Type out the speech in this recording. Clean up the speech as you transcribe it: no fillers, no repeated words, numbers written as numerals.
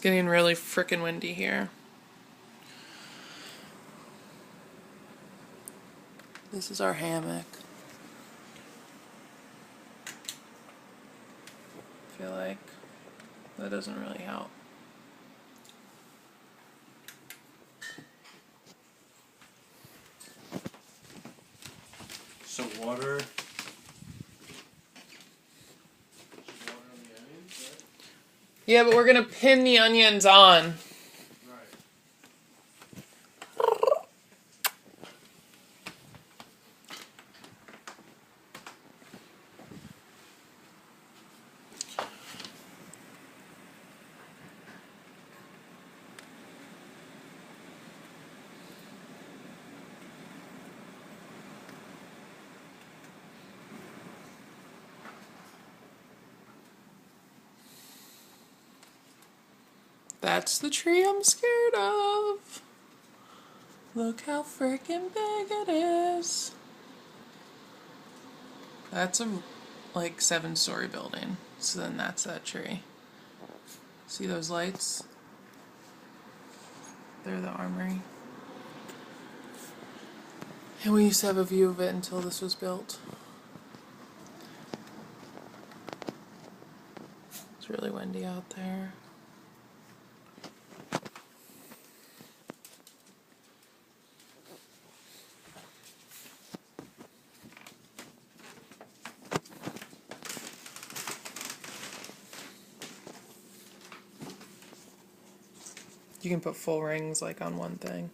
getting really frickin' windy here. This is our hammock. I feel like that doesn't really help. So water. Yeah, but we're gonna pin the onions on. That's the tree I'm scared of. Look how freaking big it is. That's a like 7-story building. So then that's that tree. See those lights? They're the Armory. And we used to have a view of it until this was built. It's really windy out there. You can put full rings like on one thing.